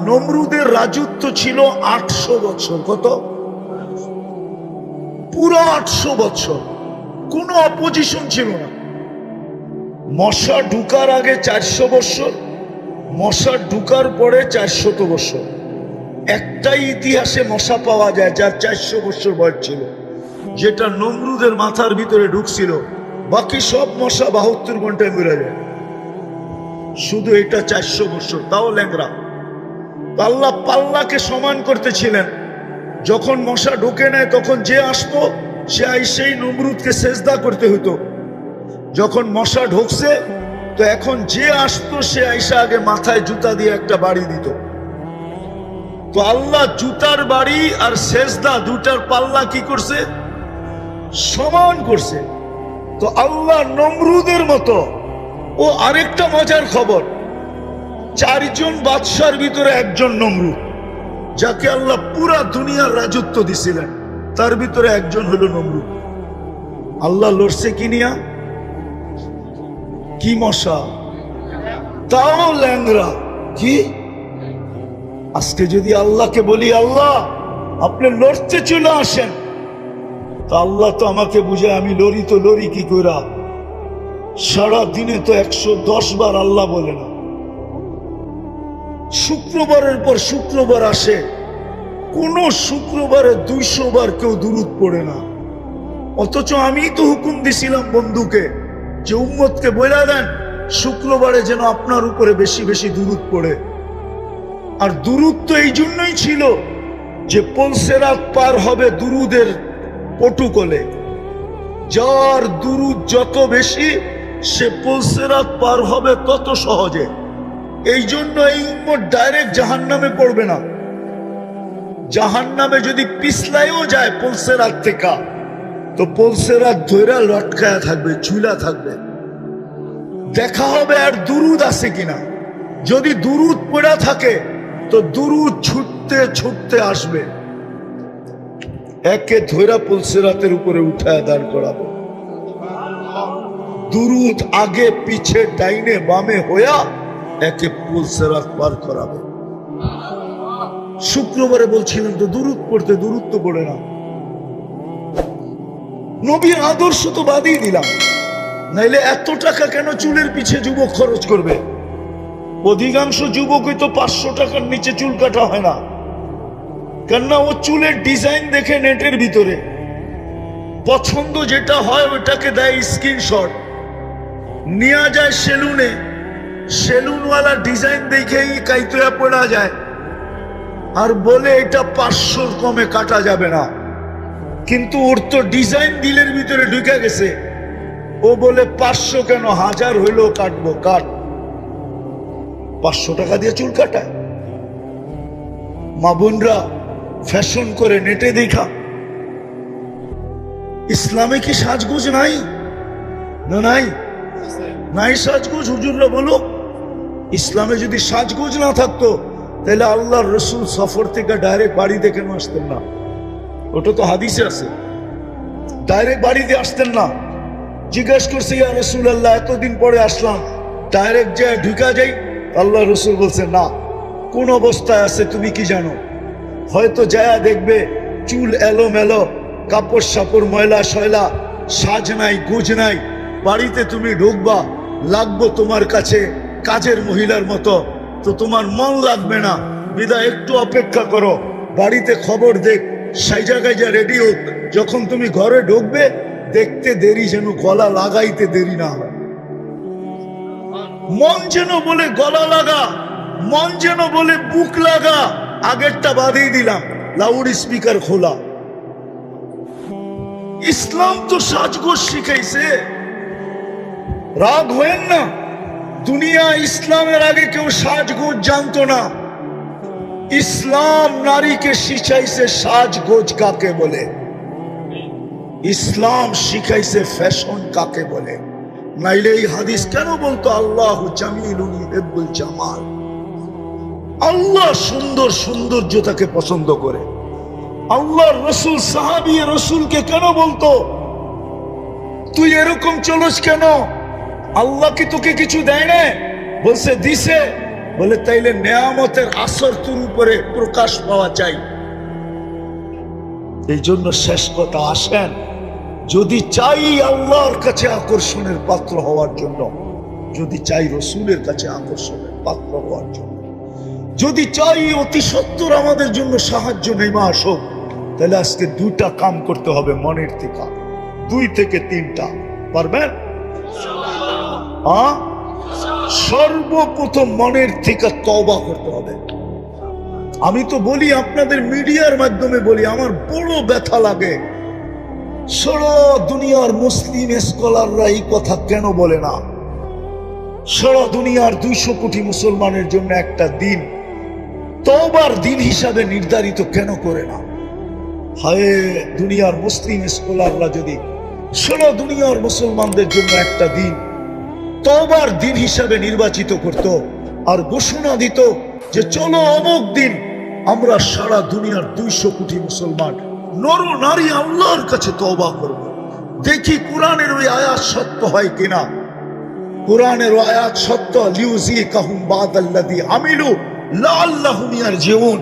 নমরুদের রাজত্ব ছিল 800 বছর। কত? পুরো 800 বছর কোনো অপোজিশন ছিল না। মশা ঢুকার আগে 400 বছর, মশা ঢুকার পরে 400 বছর। একটাই ইতিহাসে মশা পাওয়া যায় যার 400 বছর বয়স ছিল, যেটা নমরুদের মাথার ভিতরে ঢুকছিল। বাকি সব মশা 72 ঘন্টায় মরে যায়, শুধু এটা 400 বছর, তাও ল্যাংরা। আল্লাহ পাল্লাকে সমান করতেছিলেন। যখন মশা ঢুকে নেয় তখন যে আসতো সে সেই নমরুদকে সেজদা করতে হতো। যখন মশা ঢুকছে তো এখন যে আসতো সে আইসা আগে মাথায় জুতা দিয়ে একটা বাড়ি দিত। তো আল্লাহ জুতার বাড়ি আর সেজদা দুটার পাল্লা কি করছে? সমান করছে। তো আল্লাহ নমরুদের মতো। ও আরেকটা মজার খবর, 4 জন বাদশার ভিতরে একজন নমরুদ, যাকে আল্লাহ পুরা দুনিয়ার রাজত্ব দিছিলেন, তার ভিতরে একজন হলো নমরুদ। আল্লাহ লড়ছে কি নিয়া? কি মশা, তাও ল্যাংরা। কি আজকে যদি আল্লাহকে বলি আল্লাহ আপনি লড়তে চলে আসেন, তা আল্লাহ তো আমাকে বুঝে আমি লড়ি, তো লড়ি কি কইরা? সারা দিনে তো 110 বার আল্লাহ বলে না। শুক্রবারের পর শুক্রবার আসে, কোন শুক্রবারে 200 বার কেউ দুরূদ পড়ে না। অথচ আমি তো হুকুম দিছিলাম বন্ধুকে যে উম্মতকে বলে দেন শুক্রবারে যেন আপনার উপরে বেশি বেশি দুরূদ পড়ে। আর দুরূদ তো এই জন্যই ছিল যে পলসেরাত পার হবে দুরুদের পটুকলে। যার দুরূদ যত বেশি সে পলসেরাত পার হবে তত সহজে। এই জন্য এই উম্মত ডাইরেক্ট জাহান্নামে পড়বে না। জাহান্নামে যদি পিছলাইও যায় পলসেরাত থেকে, তো পলসেরাত ধইরা লটকায়া থাকবে, ঝুলা থাকবে। দেখা হবে আর দুরুদ আছে কিনা। যদি দুরুদ পড়া থাকে তো দুরুদ ছুটতে ছুটতে আসবে, একে ধইরা পলসেরাতের উপরে উঠায় দাঁড় করাবো। দুরুদ আগে পিছে ডাইনে বামে হইয়া একে পলসেরাত পার করাবে। শুক্রবারে বলছিলেন তো দুরুদ পড়তে, দুরুদ তো পড়ে না। নবীর আদর্শ তো বাদই দিলাম, নাইলে এত টাকা কেন চুলের পিছে যুবক খরচ করবে? অধিকাংশ যুবকই তো 500 টাকার নিচে চুল কাটা হয় না। কেননা ও চুলের ডিজাইন দেখে নেটের ভিতরে পছন্দ যেটা হয় ওটাকে দেয় স্ক্রিনশট, নিয়ে যায় সেলুনে, সেলুনওয়ালা ডিজাইন দেখেই কাইতয়া পড়া যায় আর বলে এটা 500 কমে কাটা যাবে না। কিন্তু ওর তো ডিজাইন দিলের ভিতরে ঢুকে গেছে, ও বলে 500 কেন, 1000 হইলেও কাটবো, কাট। 500 টাকা দিয়ে চুল কাটায়। মা বোনরা ফ্যাশন করে নেটে দেখা। ইসলামে কি সাজগোজ নাই? না নাই? নাই সাজগোজ? হুজুররা বলো, ইসলামে যদি সাজগোজ না থাকতো তাহলে আল্লাহর রসুল সফর থেকে ডাইরেক্ট বাড়িতে কেন আসতেন না? ওটা তো হাদিসে আছে, ডাইরেক্ট বাড়িতে আসতেন না। জিজ্ঞেস করছে ইয়া রাসূলুল্লাহ এতদিন পরে আসলাম, ডাইরেক্ট যে ঢুকা যাই? আল্লাহ রসুল বলছে না, কোন অবস্থায় আছে তুমি কি জানো? হয়তো যায়া দেখবে চুল এলোমেলো, কাপড় সাপড় ময়লা শয়লা, সাজ নাই গুজ নাই। বাড়িতে তুমি ঢুকবা, লাগবো তোমার কাছে কাজের মহিলার মতো, তো তোমার মন লাগবে না। বিদায় একটু অপেক্ষা করো, বাড়িতে খবর দেখ সাইজা গাইজা রেডি হোক। যখন তুমি ঘরে ঢুকবে দেখতে দেরি যেন গলা লাগাইতে দেরি না হয়। মন যেন বলে গলা লাগা, মন যেন বলে বুক লাগা। আগেরটা বাদেই দিলাম, লাউড স্পিকার খোলা। ইসলাম তো সাজগোজ শিখাইছে। রাগ হয়েন না, দুনিয়া ইসলামের আগে কেউ সাজগোজ জানতো না। ইসলাম নারীকে শিখাইছে সাজগোজ কাকে বলে, ইসলাম শিখাইছে ফ্যাশন কাকে বলে। নাইলে এই হাদিস কেন বলতো আল্লাহু জামিলুন ইউহিব্বুল জামাল? আল্লাহ সুন্দর সৌন্দর্যতাকে পছন্দ করে। আল্লাহর রসুল সাহাবী রসুলকে কেন বলতো তুই এরকম চলস কেন? আল্লাহ কি তোকে কিছু দেয় না? বলছে দিছে, বলে তাইলে নেয়ামতের আসর তোর উপরে প্রকাশ পাওয়া চাই। এই জন্য শেষ কথা, আসেন যদি চাই আল্লাহর কাছে আকর্ষণের পাত্র হওয়ার জন্য, যদি চাই রসুলের কাছে আকর্ষণের পাত্র হওয়ার জন্য, যদি চাই অতি সত্বর আমাদের জন্য সাহায্য নেমে আসুক, তাহলে আজকে দুইটা কাম করতে হবে মনের থেকে, 2 থেকে 3টা। পারবেন? সর্বপ্রথম মনের থেকে তওবা করতে হবে। আমি তো বলি, আপনাদের মিডিয়ার মাধ্যমে বলি, আমার বড় ব্যথা লাগে, সারা দুনিয়ার মুসলিম স্কলাররা এই কথা কেন বলে না? সারা দুনিয়ার 200 কোটি মুসলমানের জন্য একটা দিন তওবার দিন হিসাবে নির্ধারিত কেন করে না? হায়, দুনিয়ার মুসলিম স্কলাররা যদি সারা দুনিয়ার মুসলমানদের জন্য একটা দিন তওবার দিন হিসাবে নির্বাচিত করত আর ঘোষণা দিত যে চলো অমুক দিন আমরা সারা দুনিয়ার 200 কোটি মুসলমান নর নারী আল্লাহর কাছে তওবা করব, দেখি কোরআনের ওই আয়াত সত্য হয় কিনা। কোরআনের ওই আয়াত সত্য, লিউযিকাহুম বাদাল্লাযী আমিলু লাআল্লাহুম ইয়ারজিউন।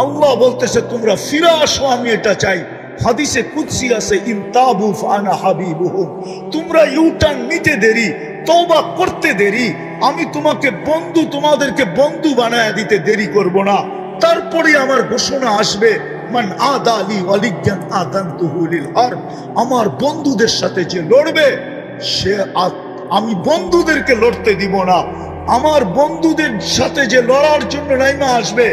আল্লাহ বলতেছে তোমরা ফিরে আসো, আমি এটা চাই। হাদিসে কুদসি আছে, ইনতাবু ফানা হাবিবুহুম, তোমরা ইউটার্ন নিতে দেরি, তওবা করতে দেরি, আমি তোমাকে বন্ধু, তোমাদেরকে বন্ধু বানায় দিতে দেরি করব না। তারপরে আমার ঘোষণা আসবে, মান আদালি ওয়ালিয়ান আদানতুহু লিল হারব, আমার বন্ধুদের সাথে যে লড়বে সে আমি বন্ধুদেরকে লড়তে দিব না। আমার বন্ধুদের সাথে যে লড়ার জন্য নাইমা আসবে,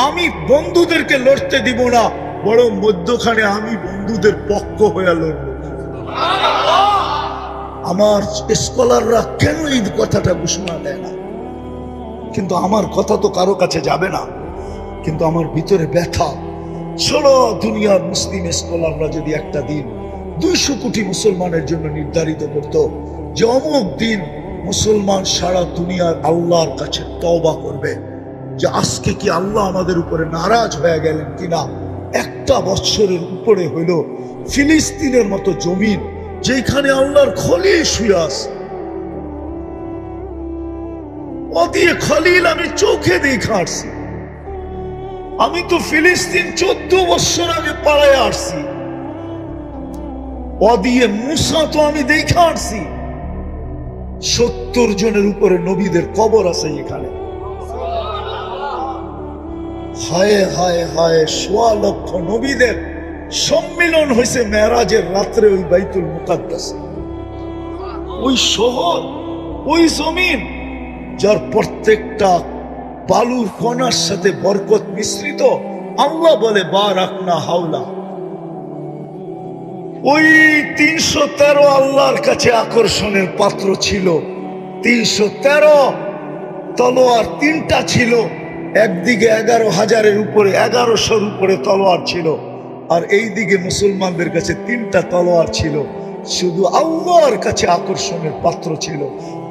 আমি বন্ধুদেরকে লড়তে দিব না, বরং মধ্যখানে আমি বন্ধুদের পক্ষ হয়ে লড়ব। আমার স্কলাররা কেন এই কথাটা ঘোষণা দেয় না? কিন্তু আমার কথা তো কারো কাছে যাবে না, কিন্তু আমার ভিতরে ব্যথা। সারা দুনিয়ার মুসলিম স্কলাররা যদি একটা দিন 200 কোটি মুসলমানের জন্য নির্ধারিত করত যে অমুক দিন মুসলমান সারা দুনিয়ার আল্লাহর কাছে তওবা করবে, যে আজকে কি আল্লাহ আমাদের উপরে নারাজ হয়ে গেলেন কিনা। 1 বছরের উপরে হইল ফিলিস্তিনের মতো জমিন, যেখানে আল্লাহর খলিল শুয়ে আছে, ওদিকে খলিল আমি চোখে দেখা আসছি। আমি তো ফিলিস্তিন 14 বছর আগে পাড়ায় আসছি, ওদিকে মুসা তো আমি দেখা আসছি। 70 জনের উপরে নবীদের কবর আছে এখানে। হায় হায় হায়, 1.25 লক্ষ নবীদের সম্মিলন হয়েছে মেরাজের রাত্রে ওই বাইতুল মুকাদ্দাসে। ওই শহর, ওই জমিন, যার প্রত্যেকটা বালুর কণার সাথে বরকত মিশ্রিত। আল্লাহ বলে বারাকনা হাওলা। ওই 313 আল্লাহর কাছে আকর্ষণের পাত্র ছিল। 313 তলোয়ার 3টা ছিল, একদিকে 11,000-এর উপরে 1100-র উপরে তলোয়ার ছিল, আর এই দিকে মুসলমানদের কাছে 3টা তলোয়ার ছিল। শুধু আল্লাহর কাছে আকর্ষণের পাত্র ছিল,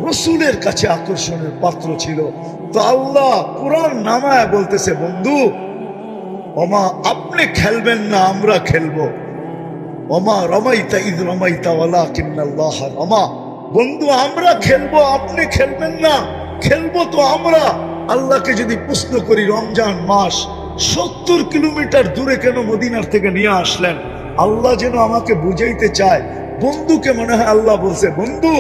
রসুলের কাছে আকর্ষণের পাত্র ছিল। তো আল্লাহ কোরআন নামায় বলতেছে, বন্ধু ওমা আপনি খেলবেন না, আমরা খেলবো। ওমা রমাইতা ইদ রমাইতা ওয়ালাকিন্নাল্লাহ রমা। বন্ধু আমরা খেলবো, আপনি খেলবেন না, খেলবো তো আমরা। আল্লাহকে যদি প্রশ্ন করি, রমজান মাস 70 কিলোমিটার দূরে কেন মদিনার থেকে নিয়ে আসলেন? আল্লাহ যেন আমাকে বুঝাইতে চায়। বন্ধুকে মনে হয় আল্লাহ বলছে, বন্ধু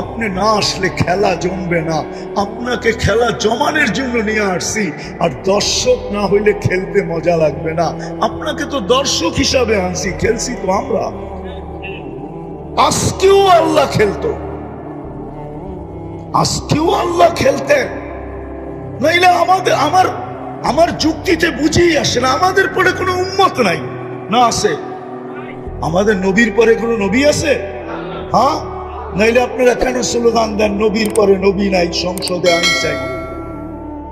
আপনি না আসলে খেলা জমবে না, আপনাকে খেলা জমানোর জন্য নিয়ে আসছি, আর দর্শক না হইলে খেলতে মজা লাগবে না। আপনাকে তো দর্শক হিসাবে আনছি, খেলছি তো আমরা। আজকেও আল্লাহ খেলতো, আজকেও আল্লাহ খেলতেন। নইলে আমার যুক্তিতে বুঝেই আসে না, আমাদের পরে কোনো উম্মত নাই না? আছে? আমাদের নবীর পরে কোনো নবী আছে? হ্যাঁ, নাইলে আপনারা কেন স্লোগান দেন নবীর পরে নবী নাই, সংসদে আইন চাই?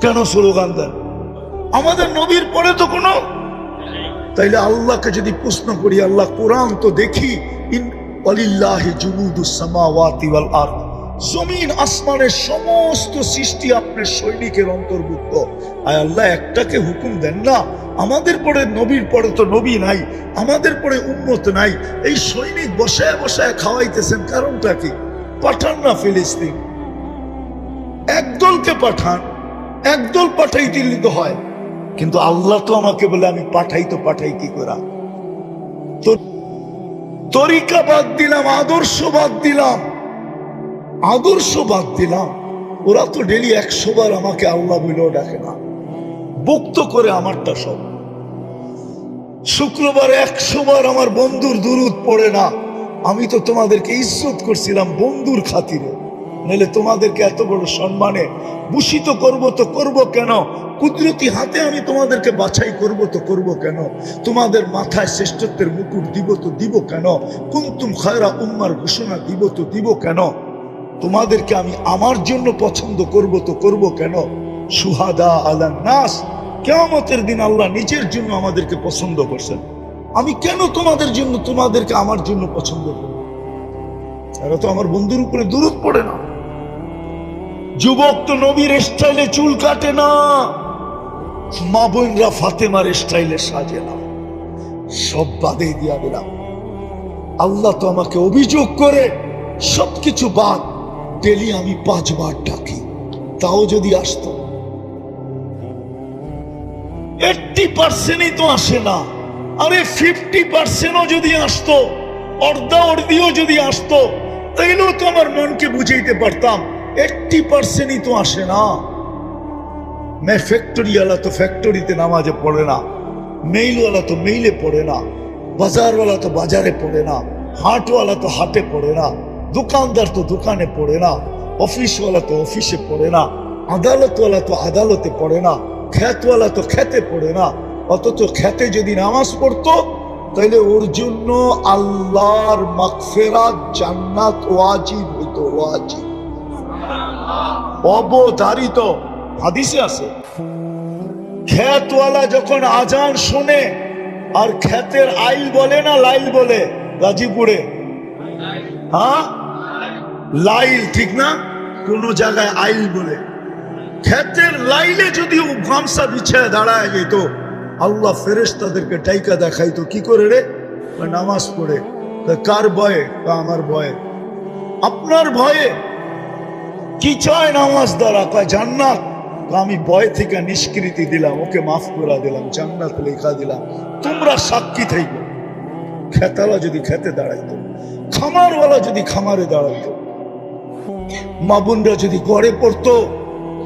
কেন স্লোগান দেন? আমাদের নবীর পরে তো কোনো। তাইলে আল্লাহকে যদি প্রশ্ন করি, আল্লাহ কোরআন তো দেখি, ওয়ালিল্লাহি জুনুদুস সামাওয়াতি ওয়াল আরদ, জমিন আসমানের সমস্ত সৃষ্টি আপনার সৈনিকের অন্তর্ভুক্ত। আয় আল্লাহ একটাকে হুকুম দেন না, আমাদের পরে নবীর পরে তো নবী নাই, আমাদের পরে উম্মত নাই, এই সৈনিক বসায় বসায় খাওয়াইতেছেন, কারণটা কি? পাঠান না ফিলিস্তিন, একদলকে পাঠান, একদল পাঠাইতে তো হয়, কিন্তু আল্লাহ তো আমাকে বলে আমি পাঠাই কি করা। তো তরিকা বাদ দিলাম, আদর্শ বাদ দিলাম। ওরা তো ডেলি 100 বার আমাকে আল্লাহ বলেও ডাকে না, বক্ত করে আমারটা সব। শুক্রবারে 100 বার আমার বন্ধুর দুরুদ পড়ে না। আমি তো তোমাদেরকে ইজ্জত করছিলাম বন্ধুর খাতিরে, নইলে তোমাদেরকে এত বড় সম্মানে ভূষিত করব কেন? কুদরতি হাতে আমি তোমাদেরকে বাছাই করব কেন? তোমাদের মাথায় শ্রেষ্ঠত্বের মুকুট দিব কেন? কুনতুম খায়রা উম্মার ঘোষণা দিব কেন? তোমাদেরকে আমি আমার জন্য পছন্দ করব কেন? সুহাদা আলান নাস, কিয়ামতের দিন আল্লাহ নিজের জন্য আমাদেরকে পছন্দ করছেন। আমি কেন তোমাদেরকে আমার জন্য পছন্দ করব? এরা তো আমার বন্ধুর উপরে দুরূদ পড়ে না। যুবক তো নবীর স্টাইলে চুল কাটে না, মা বোনরা ফাতেমার স্টাইলে সাজে না। সব বাদে দিয়া দিলাম। আল্লাহ তো আমাকে অভিযোগ করে সবকিছু বাদ, ডেলি আমি 5 বার ডাকি, তাও যদি আসতো 80%ই তো আসে না। আরে 50%ও যদি আসতো, অর্ধাঅর্ধিও যদি আসতো, তাইলেও তো আমার মনকে বুঝাইতে পারতাম। 80%ই তো আসে না। ফ্যাক্টরিওয়ালা তো ফ্যাক্টরিতে নামাজে পড়ে না, মেইলওয়ালা তো মেইলে পড়ে না, বাজারওয়ালা তো বাজারে পড়ে না, হাটওয়ালা তো হাটে পড়ে না, দোকানদার তো দোকানে পড়ে না, অফিসওয়ালা তো অফিসে পড়ে না, আদালতওয়ালা তো আদালতে পড়ে না, খ্যাতওয়ালা তো খেতে পড়ে না। অথচ খেতে যদি নামাজ পড়তো, তাইলে ওর জন্য আল্লাহর মাগফিরাত, জান্নাত ওয়াজিব হইতো, ওয়াজিব, অবধারিত। হাদিসে আছে, খেতওয়ালা যখন আজান শুনে, আর খেতের আইল বলে না লাইল বলে গাজীপুরে, হ্যাঁ লাইল, ঠিক না? কোন জায়গায় আইল বলে। খেতের লাইলে যদি গামছা বিছায় দাঁড়ায় যেত, আল্লাহ ফেরেশতাদেরকে ডাইকা দেখাইতো, কি করে রে? নামাজ পড়ে। কার ভয়ে? আমার ভয়ে। আপনার ভয়ে? কি চায় নামাজ দ্বারা? কয় জান্নাত। আমি ভয় থেকে নিষ্কৃতি দিলাম, ওকে মাফ করে দিলাম, জান্নাত লেখা দিলাম, তোমরা সাক্ষী থাইকো। খেতালা যদি খেতে দাঁড়াইতো, খামারওয়ালা যদি খামারে দাঁড়াইতো, মা বোনরা যদি ঘরে পড়তো,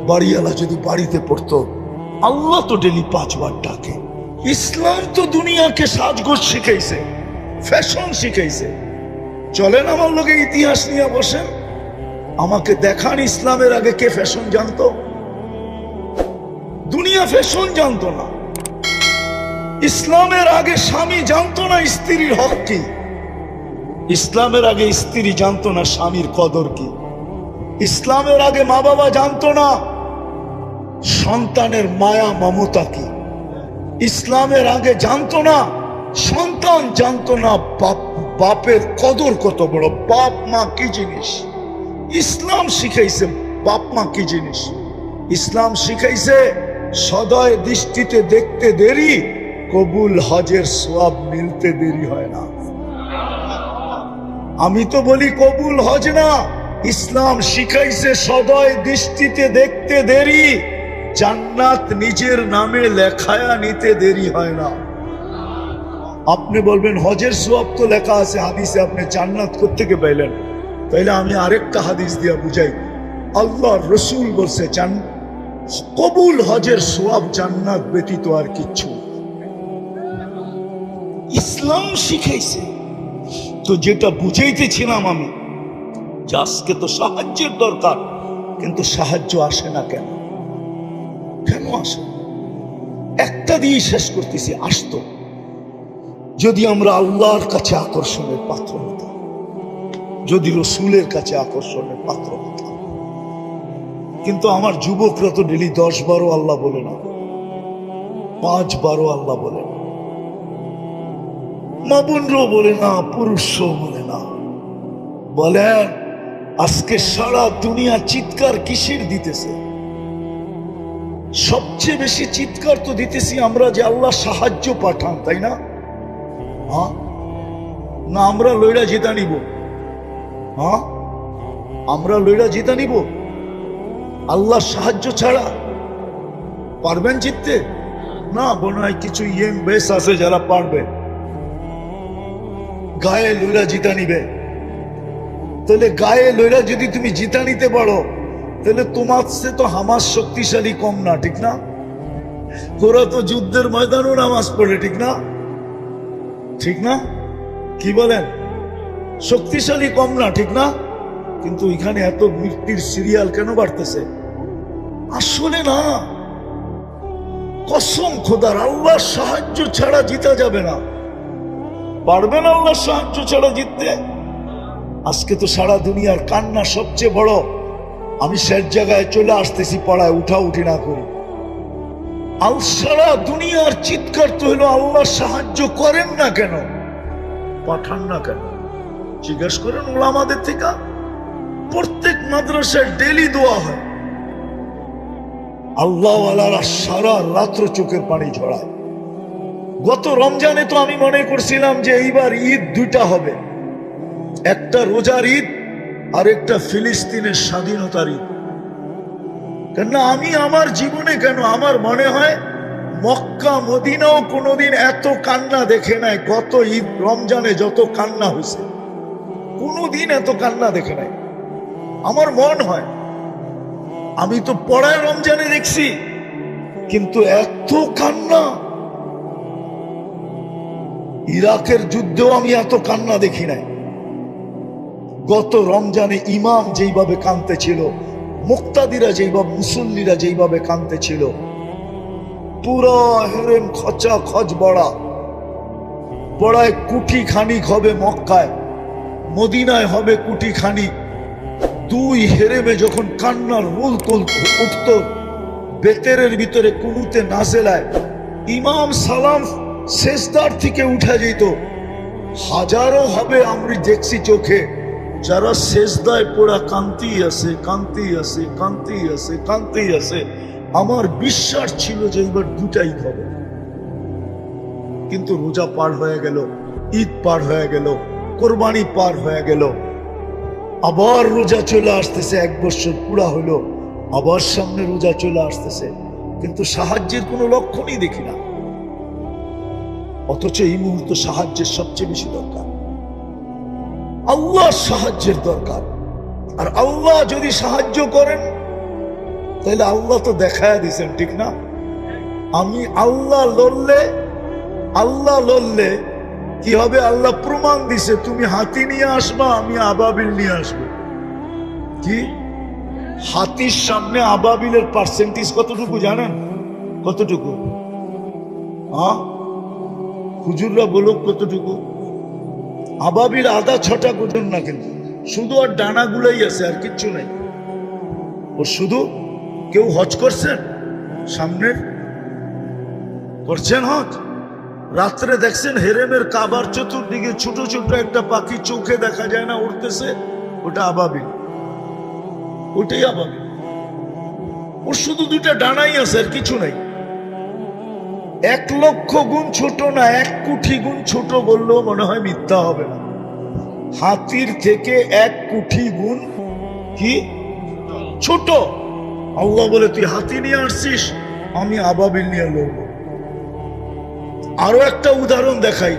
বাড়িওয়ালা যদি বাড়িতে পড়তো, আল্লাহ তো ডেলি 5 বার ডাকে। ইসলাম তো দুনিয়াকে সাজগোজ শিখাইছে, ফ্যাশন শিখাইছে। চলেন আমার লোকে ইতিহাস নিয়ে বসেন, আমাকে দেখান ইসলামের আগে কে ফ্যাশন জানতো? দুনিয়া ফ্যাশন জানতো না। ইসলামের আগে স্বামী জানতো না স্ত্রীর হক কি। ইসলামের আগে স্ত্রী জানতো না স্বামীর কদর কি। ইসলামের আগে মা বাবা জানতো না সন্তানের মায়া মমতা কি। ইসলামের আগে জানতো না সন্তান, জানতো না বাপের কদর কত বড়, বাপ মা কি জিনিস। ইসলাম শিখাইছে বাপ মা কি জিনিস। ইসলাম শিখাইছে সদয় দৃষ্টিতে দেখতে দেরি, কবুল হজের সওয়াব মিলতে দেরি হয় না। আমি তো বলি কবুল হজ না, ইসলাম শিখাইছে সদয় দৃষ্টিতে দেখতে দেরি, জান্নাত নিজের নামে লেখায়া নিতে দেরি হয় না। আপনি বলবেন হজের সওয়াব তো লেখা আছে হাদিসে, আপনি জান্নাত কোত্থেকে পাইলেন? তাইলে আমি আরেকটা হাদিস দিয়া বুঝাই। আল্লাহর রসুল বলছে কবুল হজের সওয়াব জান্নাত ব্যতীত আর কিচ্ছু। ইসলাম শিখাইছে। তো যেটা বুঝাইতেছিলাম আমি, যে আজকে তো সাহায্যের দরকার, কিন্তু সাহায্য আসে না কেন? কেন আসে? একটা দিয়ে শেষ করতেছি। আসতো যদি আমরা আল্লাহর কাছে আকর্ষণের পাত্র হতাম, যদি রসুলের কাছে আকর্ষণের পাত্র হতাম। কিন্তু আমার যুবকরা তো ডেলি 10 বারও আল্লাহ বলে না, 5 বারও আল্লাহ বলে না, মা বোনরাও বলে না, পুরুষও বলে না। বলেন আজকে সারা দুনিয়া চিৎকার কিসের দিতেছে? সবচেয়ে বেশি চিৎকার তো দিতেছি আমরা যে আল্লাহ সাহায্য পাঠান, তাই না? হ্যাঁ না, আমরা লইরা জিতা নিব? হ্যাঁ আমরা লইরা জিতা নিব আল্লাহ সাহায্য ছাড়া? পারবেন জিততে? না, মনে হয় কিছু ইয়ং বেস আছে যারা পারবে, গায়ে লইরা জিতা নিবে। তাহলে গায়ে লইরা যদি তুমি জিতা নিতে পারো, তাহলে তোমার সে তো হামাস শক্তিশালী কম না, ঠিক না? ওরা তো যুদ্ধের ময়দানও নামাজ পড়ে, ঠিক না? ঠিক না? কি বলেন? শক্তিশালী কম না, ঠিক না? কিন্তু এখানে এত মৃত্যুর সিরিয়াল কেন বাড়তেছে? আসলে না, কসম খোদার, আল্লাহর সাহায্য ছাড়া জিতা যাবে না। পারবেন আল্লাহর সাহায্য ছাড়া জিততে? আজকে তো সারা দুনিয়ার কান্না সবচেয়ে বড়, আমি শেষ জায়গায় চলে আসতেছি পড়ায় উঠা উঠি না করি। সারা দুনিয়ার চিৎকার তো হলো আল্লাহ সাহায্য করেন না কেন, পাঠান না কেন? জিজ্ঞেস করেন ওলামাদের থেকে। প্রত্যেক মাদ্রাসায় ডেলি দোয়া হয়, আল্লাহওয়ালারা সারা রাত্র চোখের পানি ঝরায়। গত রমজানে তো আমি মনে করছিলাম যে এইবার ঈদ দুইটা হবে, একটা রোজার ঈদ আর একটা ফিলিস্তিনের স্বাধীনতার ঈদ। কেন আমি আমার জীবনে কেন আমার মনে হয় মক্কা মদিনাও কোনোদিন এত কান্না দেখে নাই। গত ঈদ রমজানে যত কান্না হয়েছে, কোনোদিন এত কান্না দেখে নাই আমার মন হয়। আমি তো পড়ায় রমজানে দেখছি, কিন্তু এত কান্না ইরাকের যুদ্ধেও আমি এত কান্না দেখি নাই। গত রমজানে ইমাম যেইভাবে কাঁদতে ছিল, মুক্তাদিরা যেইভাবে, মুসল্লিরা যেইভাবে কাঁদতে ছিল, পুরো হেরেম খচা খচ বড়া পড়ায় কুটি খানিক হবে মক্কায়, মদিনায় হবে কুটি খানিক। দুই হেরেমে যখন কান্নার রোল উঠত বেতেরের ভিতরে কুনুতে নাজেলায়, ইমাম সালাম সেজদার থেকে উঠে যেত। হাজারো হবে আমি দেখছি চোখে, যারা সেজদায় পড়া কান্তি আছে, কান্তি আছে, কান্তি আছে, কান্তি আছে। আমার বিশ্বাস ছিল যে এবার দুটাই হবে। কিন্তু রোজা পার হয়ে গেল, ঈদ পার হয়ে গেল, কোরবানি পার হয়ে গেল, আবার রোজা চলে আসতেছে। 1 বছর পুরা হলো, আবার সামনে রোজা চলে আসতেছে, কিন্তু সাহায্যের কোনো লক্ষণই দেখি না। অথচ এই মুহূর্তে সাহায্যের সবচেয়ে বেশি দরকার, আল্লাহর সাহায্যের দরকার। আর আল্লাহ যদি সাহায্য করেন তাহলে আল্লাহ তো দেখায় দিয়েছেন, ঠিক না? আমি আল্লাহ লড়লে কি হবে? আল্লাহ প্রমাণ দিছে, তুমি হাতি নিয়ে আসবা, আমি আবাবিল নিয়ে আসবো। কি হাতির সামনে আবাবিলের পার্সেন্টেজ কতটুকু জানেন? কতটুকু? হুজুররা বলুক কতটুকু? আবাবিল আদা ছটা ওজন না, কিন্তু শুধু আর ডানাগুলাই আছে, আর কিচ্ছু নাই। ও শুধু, কেউ হজ করছেন? সামনের করছেন হজ? রাত্রে দেখছেন হেরেমের কাবার চতুর্দিকে ছোট ছোট একটা পাখি চোখে দেখা যায় না, উঠতেছে? ওটা আবাবিল, ওটাই আবাবিল। ওর শুধু 2টা ডানাই আছে, আর কিছু নাই। 1 লক্ষ গুণ ছোট না, 1 কোটি গুণ ছোট বললেও মনে হয় মিথ্যা হবে না। হাতির থেকে 1 কোটি গুণ কি ছোট। আল্লাহ বলে, তুই হাতি নিয়ে আসছিস, আমি আবাবিল নিয়ে লড়ব। আরো একটা উদাহরণ দেখাই।